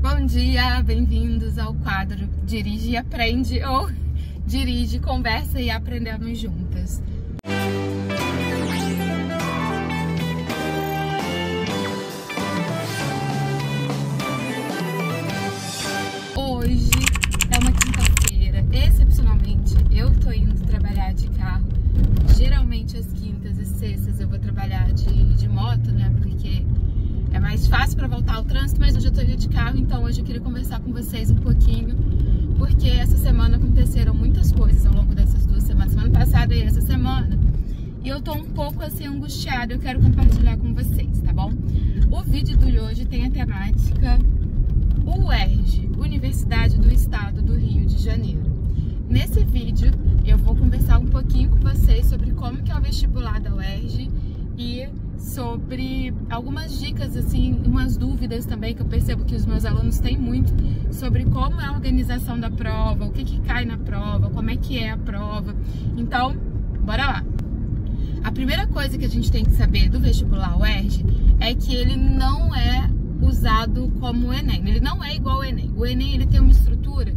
Bom dia, bem-vindos ao quadro Dirige e Aprende, ou Dirige, Conversa e Aprendemos Juntas. Hoje é uma quinta-feira, excepcionalmente eu tô indo trabalhar de carro. Geralmente às quintas e sextas eu vou trabalhar de moto, né, porque é mais fácil para voltar ao trânsito, mas hoje eu tô indo de carro, então hoje eu queria conversar com vocês um pouquinho, porque essa semana aconteceram muitas coisas ao longo dessas 2 semanas, semana passada e essa semana, e eu tô um pouco assim angustiada, eu quero compartilhar com vocês, tá bom? O vídeo de hoje tem a temática UERJ, Universidade do Estado do Rio de Janeiro. Nesse vídeo eu vou conversar um pouquinho com vocês sobre como que é o vestibular da UERJ e sobre algumas dicas, assim, umas dúvidas também que eu percebo que os meus alunos têm muito sobre como é a organização da prova, o que cai na prova, como é que é a prova. Então, bora lá! A primeira coisa que a gente tem que saber do vestibular UERJ é que ele não é usado como o Enem, ele não é igual ao Enem. O Enem ele tem uma estrutura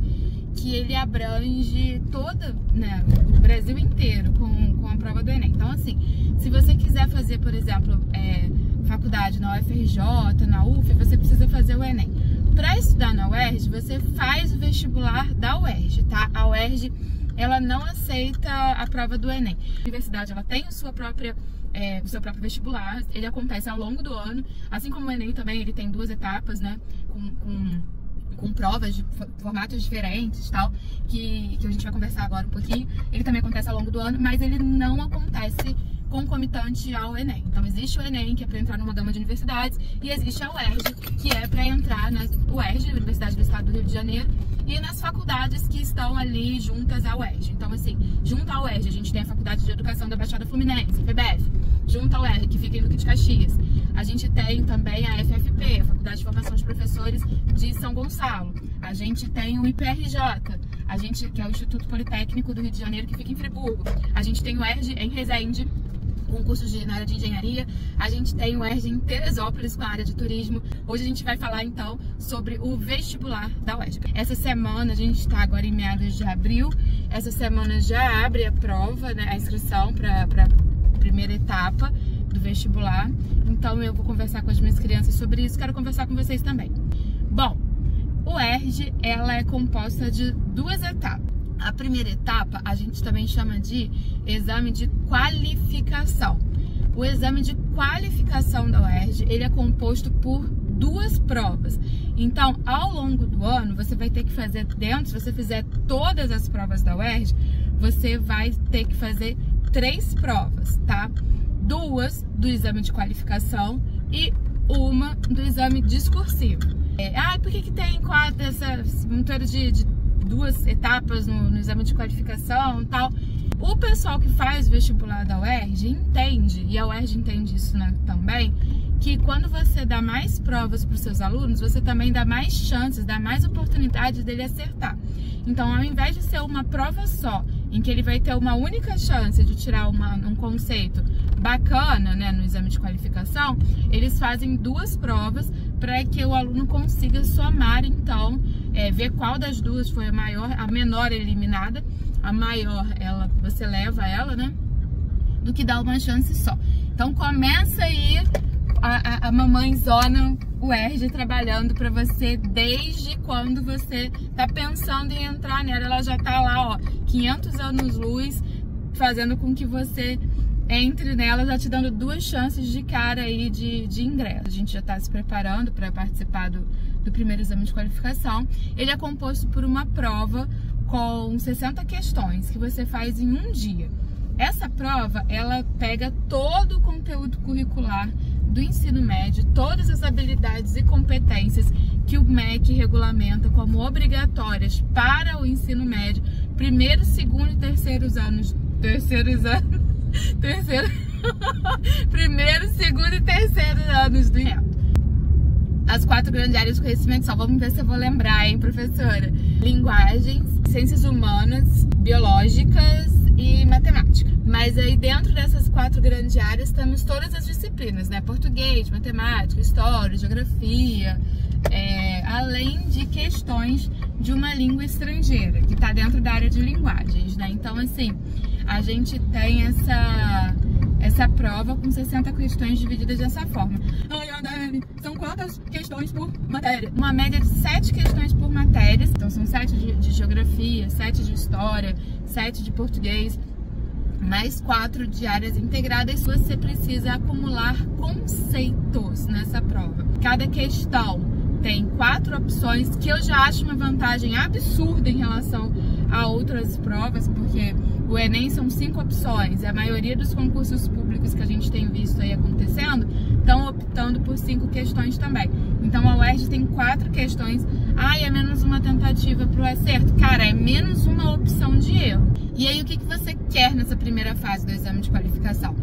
que ele abrange toda, né, o Brasil inteiro com a prova do Enem. Então, assim, se você quiser fazer, por exemplo, faculdade na UFRJ, na UF, você precisa fazer o Enem. Para estudar na UERJ, você faz o vestibular da UERJ, tá? A UERJ, ela não aceita a prova do Enem. A universidade, ela tem o seu próprio vestibular, ele acontece ao longo do ano, assim como o Enem também, ele tem 2 etapas, né, com provas de formatos diferentes, tal, que a gente vai conversar agora um pouquinho. Ele também acontece ao longo do ano, mas ele não acontece concomitante ao Enem. Então existe o Enem, que é para entrar numa gama de universidades, e existe a UERJ, que é para entrar na UERJ, Universidade do Estado do Rio de Janeiro, e nas faculdades que estão ali juntas à UERJ. Então, assim, junto à UERJ, a gente tem a Faculdade de Educação da Baixada Fluminense, a FEBEF, junto à UERJ, que fica em Duque de Caxias. A gente tem também a FFP, a Faculdade de Formação de Professores de São Gonçalo. A gente tem o IPRJ, que é o Instituto Politécnico do Rio de Janeiro, que fica em Friburgo. A gente tem o UERJ em Resende, com cursos na área de engenharia. A gente tem o UERJ em Teresópolis, com a área de turismo. Hoje a gente vai falar, então, sobre o vestibular da UERJ. Essa semana, a gente está agora em meados de abril, essa semana já abre a prova, né, a inscrição para a primeira etapa do vestibular. Então eu vou conversar com as minhas crianças sobre isso, quero conversar com vocês também. Bom, o UERJ, ela é composta de 2 etapas. A primeira etapa a gente também chama de exame de qualificação. O exame de qualificação da UERJ, ele é composto por 2 provas. Então, ao longo do ano, você vai ter que fazer se você fizer todas as provas da UERJ, você vai ter que fazer 3 provas, tá? 2 do exame de qualificação e 1 do exame discursivo. Por que tem 4 montoeira de 2 etapas no exame de qualificação e tal? O pessoal que faz vestibular da UERJ entende, e a UERJ entende isso, né, também, que quando você dá mais provas para os seus alunos, você também dá mais chances, dá mais oportunidades dele acertar. Então, ao invés de ser uma prova só, em que ele vai ter uma única chance de tirar um conceito bacana, né, no exame de qualificação, eles fazem 2 provas para que o aluno consiga somar, então, ver qual das 2 foi a maior, a menor eliminada, a maior você leva ela, né, do que dar uma chance só. Então começa aí a mamãezona UERJ trabalhando para você desde quando você tá pensando em entrar nela. Ela já tá lá, ó, 500 anos-luz, fazendo com que você entre nela, já te dando 2 chances de cara aí de ingresso. A gente já tá se preparando para participar do primeiro exame de qualificação. Ele é composto por uma prova com 60 questões que você faz em um dia. Essa prova, ela pega todo o conteúdo curricular do ensino médio, todas as habilidades e competências que o MEC regulamenta como obrigatórias para o ensino médio, primeiro, segundo e terceiros anos, primeiro, segundo e terceiro anos do ensino. As 4 grandes áreas de conhecimento, só vamos ver se eu vou lembrar, hein, professora? Linguagens, ciências humanas, biológicas e matemática. Mas aí dentro dessas 4 grandes áreas temos todas as disciplinas, né? Português, matemática, história, geografia, além questões de uma língua estrangeira, que está dentro da área de linguagens, né? Então, assim, a gente tem essa prova com 60 questões divididas dessa forma. Ai, Adele, são quantas questões por matéria? Uma média de 7 questões por matéria. Então, são 7 de geografia, 7 de história, 7 de português, mais 4 de áreas integradas. Você precisa acumular conceitos nessa prova. Cada questão tem 4 opções, que eu já acho uma vantagem absurda em relação a outras provas, porque o Enem são 5 opções, e a maioria dos concursos públicos que a gente tem visto aí acontecendo estão optando por 5 questões também. Então a UERJ tem 4 questões. É menos uma tentativa para o acerto. Cara, é menos uma opção de erro. E aí o que você quer nessa primeira fase do exame de qualificação?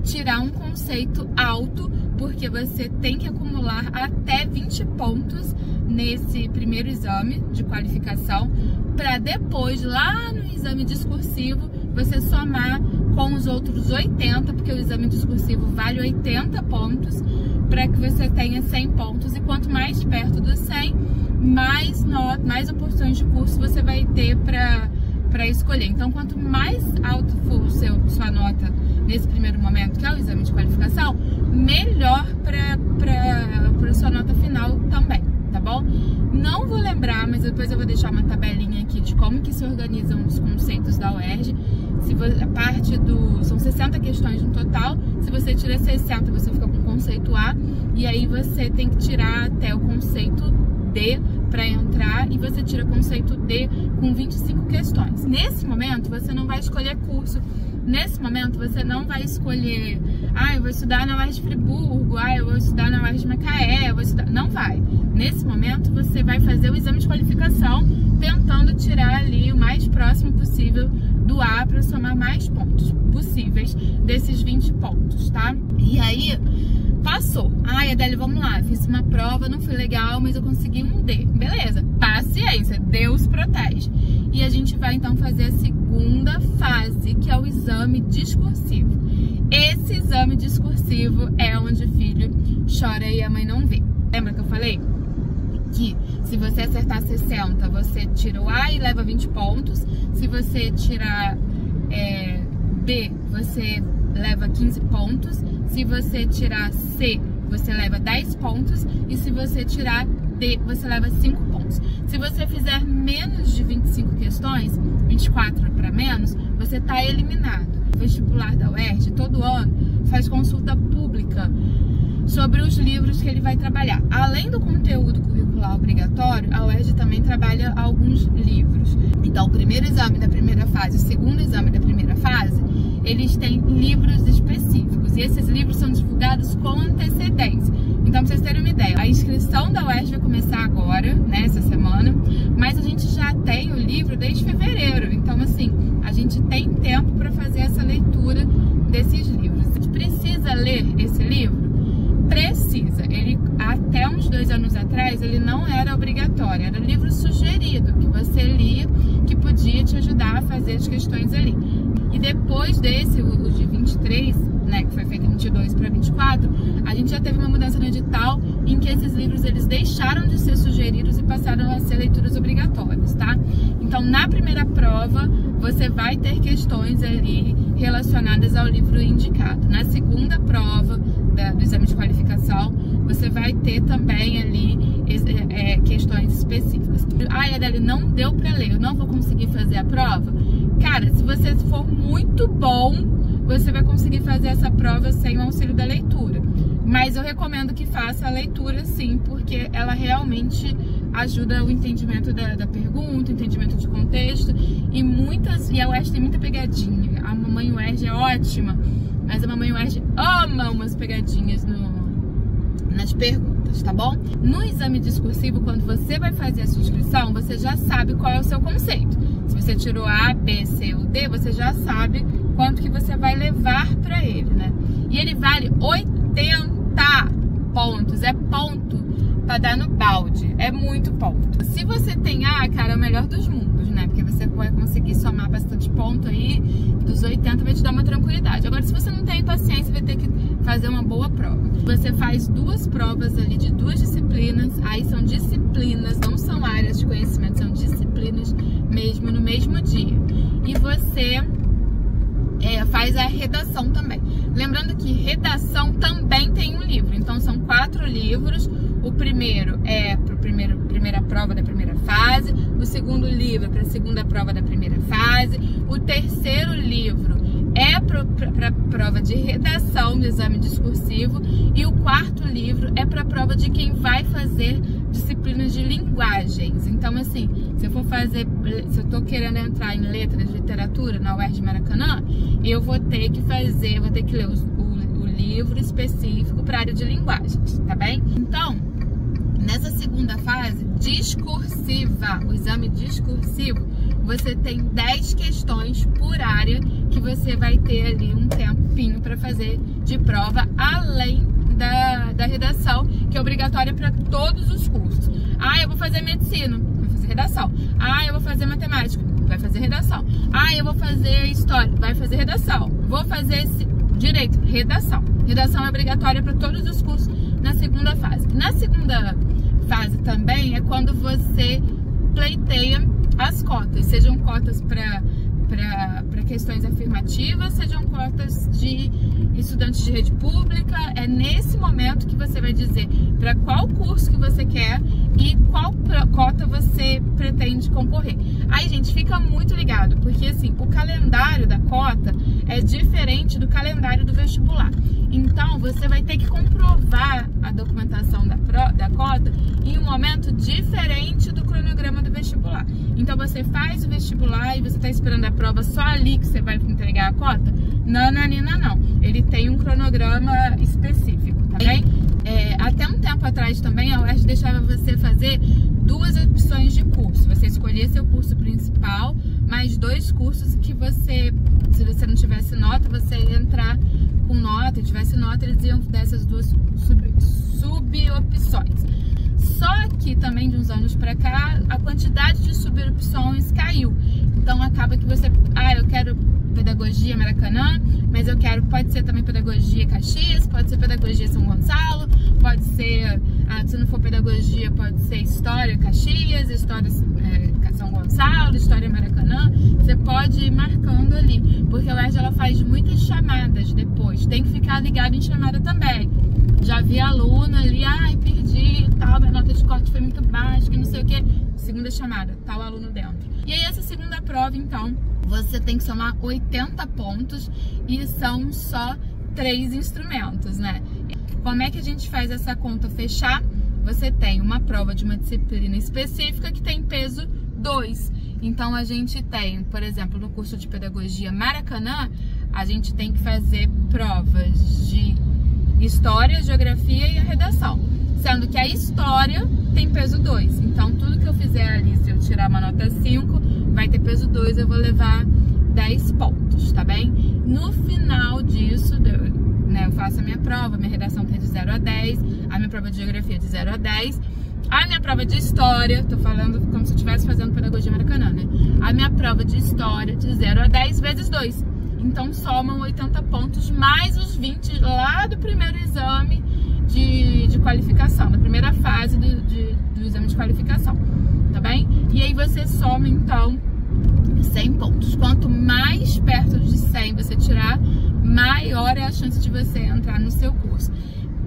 Tirar um conceito alto, porque você tem que acumular até 20 pontos nesse primeiro exame de qualificação, para depois, lá no exame discursivo, você somar com os outros 80, porque o exame discursivo vale 80 pontos, para que você tenha 100 pontos. E quanto mais perto do 100, mais opções de curso você vai ter para escolher. Então, quanto mais alto for sua nota nesse primeiro momento, que é o exame de qualificação, melhor para sua nota final também, tá bom? Não vou lembrar, mas depois eu vou deixar uma tabelinha aqui de como que se organizam os conceitos da UERJ. São 60 questões no total. Se você tira 60, você fica com o conceito A, e aí você tem que tirar até o conceito D para entrar, e você tira conceito D com 25 questões. Nesse momento, você não vai escolher curso. Nesse momento, você não vai escolher, eu vou estudar na UERJ de Friburgo, eu vou estudar na UERJ de Macaé, não vai. Nesse momento, você vai fazer o exame de qualificação, tentando tirar ali o mais próximo possível do A para somar mais pontos possíveis desses 20 pontos, tá? E aí, passou. Adele, vamos lá, fiz uma prova, não foi legal, mas eu consegui um D. Beleza, paciência, Deus protege. E a gente vai então fazer a segunda fase, que é o exame discursivo. Esse exame discursivo é onde o filho chora e a mãe não vê. Lembra que eu falei? Que se você acertar 60, você tira o A e leva 20 pontos. Se você tirar B, você leva 15 pontos. Se você tirar C, você leva 10 pontos. E se você tirar D, você leva 5 pontos. Se você fizer menos de 25 questões, 24 para menos, você está eliminado. O vestibular da UERJ, todo ano, faz consulta pública sobre os livros que ele vai trabalhar. Além do conteúdo curricular obrigatório, a UERJ também trabalha alguns livros. Então, o primeiro exame da primeira fase, o segundo exame da primeira fase, eles têm livros específicos. E esses livros são divulgados com antecedência. Então, pra vocês terem uma ideia, a inscrição da UERJ vai começar agora, né, essa semana, mas a gente já tem o livro desde fevereiro. Então, assim, a gente tem tempo para fazer essa leitura desses livros. A gente precisa ler esse livro? Precisa. Ele, até uns 2 anos atrás, ele não era obrigatório, era livro sugerido, que você lia, que podia te ajudar a fazer as questões ali. E depois desse, o de 23, né, que foi feito em 22 para 24, a gente já teve uma mudança no edital em que esses livros eles deixaram de ser sugeridos e passaram a ser leituras obrigatórias, tá? Então, na primeira prova, você vai ter questões ali relacionadas ao livro indicado. Na segunda prova do exame de qualificação, você vai ter também ali questões específicas. Adele, não deu para ler, eu não vou conseguir fazer a prova. Cara, se você for muito bom, você vai conseguir fazer essa prova sem o auxílio da leitura. Mas eu recomendo que faça a leitura sim, porque ela realmente ajuda o entendimento da pergunta, o entendimento de contexto. E a UERJ tem muita pegadinha. A Mamãe UERJ é ótima, mas a Mamãe UERJ ama umas pegadinhas nas perguntas, tá bom? No exame discursivo, quando você vai fazer a sua inscrição, você já sabe qual é o seu conceito. Se você tirou A, B, C ou D, você já sabe quanto que você vai levar para ele, né? E ele vale 80 pontos, é ponto para dar no balde, é muito ponto. Se você tem A, cara, é o melhor dos mundos, né? Porque você vai conseguir somar bastante ponto aí, dos 80 vai te dar uma tranquilidade. Agora, se você não tem paciência, vai ter que fazer uma boa prova. Você faz 2 provas ali de 2 disciplinas, aí são disciplinas, não são áreas mesmo dia. E você faz a redação também. Lembrando que redação também tem um livro. Então são 4 livros. O primeiro é para a primeira prova da primeira fase. O segundo livro é para a segunda prova da primeira fase. O terceiro livro é para a prova de redação do exame discursivo. E o quarto livro é para a prova de quem vai fazer disciplinas de linguagens. Então, assim, se eu tô querendo entrar em letras de literatura na UERJ Maracanã, eu vou ter que ler o livro específico para a área de linguagens, tá bem? Então, nessa segunda fase, discursiva, o exame discursivo, você tem 10 questões por área que você vai ter ali um tempinho para fazer de prova, além da redação, que é obrigatória para todos os cursos. Eu vou fazer medicina, vai fazer redação. Eu vou fazer matemática, vai fazer redação. Eu vou fazer história, vai fazer redação. Vou fazer direito, redação. Redação é obrigatória para todos os cursos na segunda fase. Na segunda fase também é quando você pleiteia as cotas, sejam cotas para questões afirmativas, sejam cotas de estudantes de rede pública. É nesse momento que você vai dizer para qual curso que você quer e qual cota você pretende concorrer. Aí, gente, fica muito ligado, porque assim, o calendário da cota é diferente do calendário do vestibular. Então, você vai ter que comprovar a documentação da cota em um momento diferente do cronograma do vestibular. Então, você faz o vestibular e você está esperando a prova só ali que você vai entregar a cota? Não. Ele tem um cronograma específico, tá bem? Até um tempo atrás também, a UERJ deixava você fazer 2 opções de curso. Você escolhia seu curso principal, mais 2 cursos que você, se você não tivesse nota, você ia entrar com nota, e tivesse nota, eles iam dessas 2 subopções. Só que também de uns anos pra cá, a quantidade de subopções caiu. Então acaba que você, eu quero pedagogia Maracanã, mas pode ser também pedagogia Caxias, pode ser pedagogia São Gonçalo, pode ser, se não for pedagogia, pode ser história Caxias, história São Gonçalo, história Maracanã. Você pode ir marcando ali, porque a UERJ ela faz muitas chamadas depois, tem que ficar ligado em chamada também. Já vi aluna ali, perdi, minha nota de corte foi muito baixa, que não sei o que. Segunda chamada, tá o aluno dentro. E aí essa segunda prova, então, você tem que somar 80 pontos e são só 3 instrumentos, né? Como é que a gente faz essa conta fechar? Você tem uma prova de uma disciplina específica que tem peso 2. Então a gente tem, por exemplo, no curso de pedagogia Maracanã, a gente tem que fazer provas de história, geografia e a redação. Sendo que a história tem peso 2. Então tudo que eu fizer ali, se eu tirar uma nota 5, vai ter peso 2, eu vou levar 10 pontos, tá bem? No final disso, eu faço a minha prova, minha redação tem de 0 a 10, a minha prova de geografia de 0 a 10, a minha prova de história, tô falando como se eu estivesse fazendo pedagogia Maracanã, né? A minha prova de história de 0 a 10 vezes 2. Então somam 80 pontos mais os 20 lá do primeiro exame de qualificação, da primeira fase do exame de qualificação, tá bem? E aí você soma então 100 pontos. Quanto mais perto de 100 você tirar, maior é a chance de você entrar no seu curso.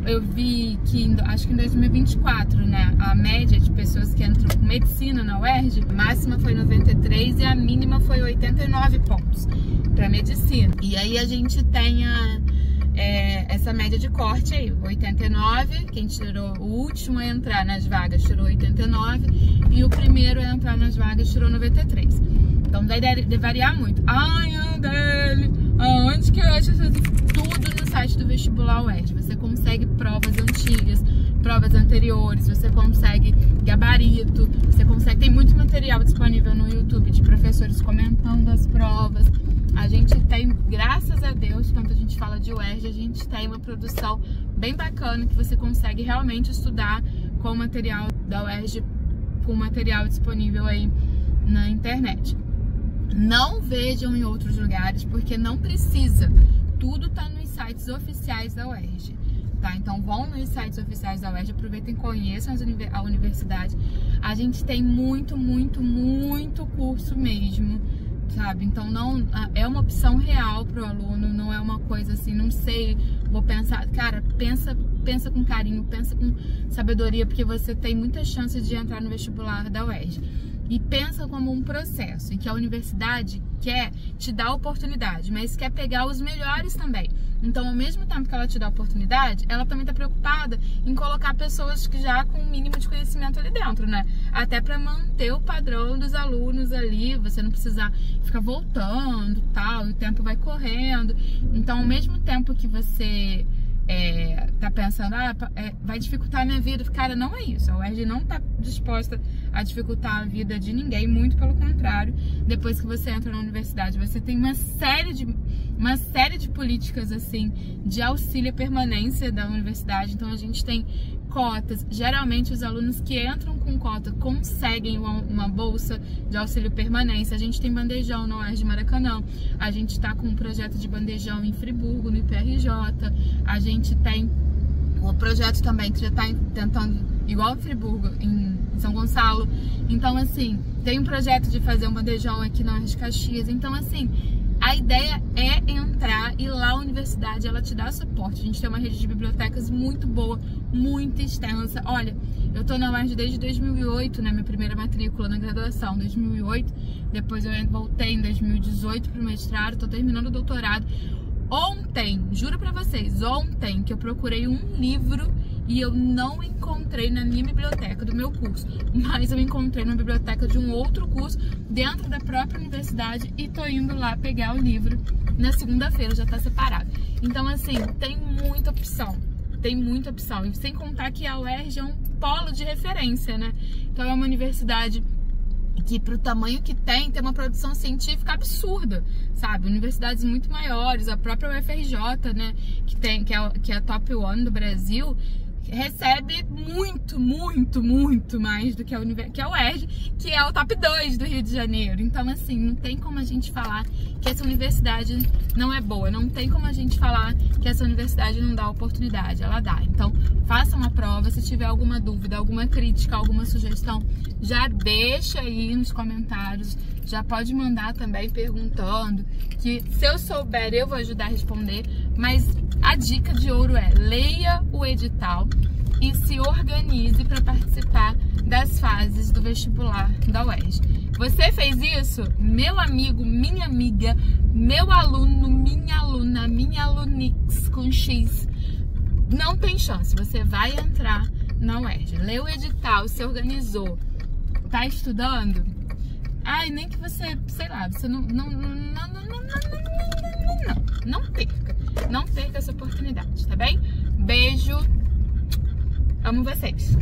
Eu vi que, acho que em 2024, né, a média de pessoas que entram com medicina na UERJ, a máxima foi 93 e a mínima foi 89 pontos para medicina. E aí a gente tem essa média de corte aí, 89, quem tirou, o último a entrar nas vagas tirou 89 e o primeiro a entrar nas vagas tirou 93. Então deve variar muito. Andele, aonde que eu acho tudo no site do vestibular UERJ? Você consegue provas antigas, provas anteriores, você consegue gabarito, você consegue, tem muito material disponível no YouTube de professores comentando as provas. A gente tem, graças a Deus, quando a gente fala de UERJ, a gente tem uma produção bem bacana que você consegue realmente estudar com o material da UERJ, com material disponível aí na internet. Não vejam em outros lugares, porque não precisa. Tudo tá nos sites oficiais da UERJ, tá? Então vão nos sites oficiais da UERJ, aproveitem e conheçam a universidade. A gente tem muito curso mesmo, sabe? Então não é uma opção real pro aluno, não é uma coisa assim, não sei, vou pensar, cara, pensa com carinho, pensa com sabedoria, porque você tem muitas chances de entrar no vestibular da UERJ. E pensa como um processo em que a universidade quer te dar oportunidade, mas quer pegar os melhores também. Então, ao mesmo tempo que ela te dá oportunidade, ela também está preocupada em colocar pessoas que já com o mínimo de conhecimento ali dentro, né? Até para manter o padrão dos alunos ali, você não precisar ficar voltando, tal, e o tempo vai correndo. Então, ao mesmo tempo que você tá pensando, vai dificultar a minha vida, cara, não é isso. A UERJ não tá disposta a dificultar a vida de ninguém, muito pelo contrário. Depois que você entra na universidade, você tem uma série de políticas assim de auxílio à permanência da universidade. Então a gente tem cotas. Geralmente os alunos que entram com cota conseguem uma bolsa de auxílio permanência. A gente tem bandejão na UERJ de Maracanã, a gente está com um projeto de bandejão em Friburgo, no IPRJ, a gente tem um projeto também que já está tentando, igual Friburgo, em São Gonçalo. Então assim, tem um projeto de fazer um bandejão aqui na UERJ de Caxias. Então assim, a ideia é entrar e lá a universidade, ela te dá suporte. A gente tem uma rede de bibliotecas muito boa, muito extensa. Olha, eu tô na UERJ desde 2008, né? Minha primeira matrícula na graduação, 2008. Depois eu voltei em 2018 pro mestrado, tô terminando o doutorado. Ontem, juro pra vocês, ontem que eu procurei um livro e eu não encontrei na minha biblioteca do meu curso, mas eu encontrei na biblioteca de um outro curso dentro da própria universidade e tô indo lá pegar o livro na segunda-feira, já tá separado. Então assim, tem muita opção, e sem contar que a UERJ é um polo de referência, né? Então é uma universidade que pro tamanho que tem uma produção científica absurda, sabe? Universidades muito maiores, a própria UFRJ, né, que é a top 1 do Brasil, recebe muito mais do que a UERJ, que é o top 2 do Rio de Janeiro. Então assim, não tem como a gente falar que essa universidade não é boa, não tem como a gente falar que essa universidade não dá oportunidade, ela dá. Então faça uma prova, se tiver alguma dúvida, alguma crítica, alguma sugestão, já deixa aí nos comentários, já pode mandar também perguntando, que se eu souber eu vou ajudar a responder, mas a dica de ouro é: leia o edital e se organize para participar das fases do vestibular da UERJ. Você fez isso? Meu amigo, minha amiga, meu aluno, minha aluna, minha alunix com X, não tem chance. Você vai entrar na UERJ. Leu o edital, se organizou, tá estudando? Ai, nem que você, sei lá, você não perca. Não perca essa oportunidade, tá bem? Beijo. Amo vocês.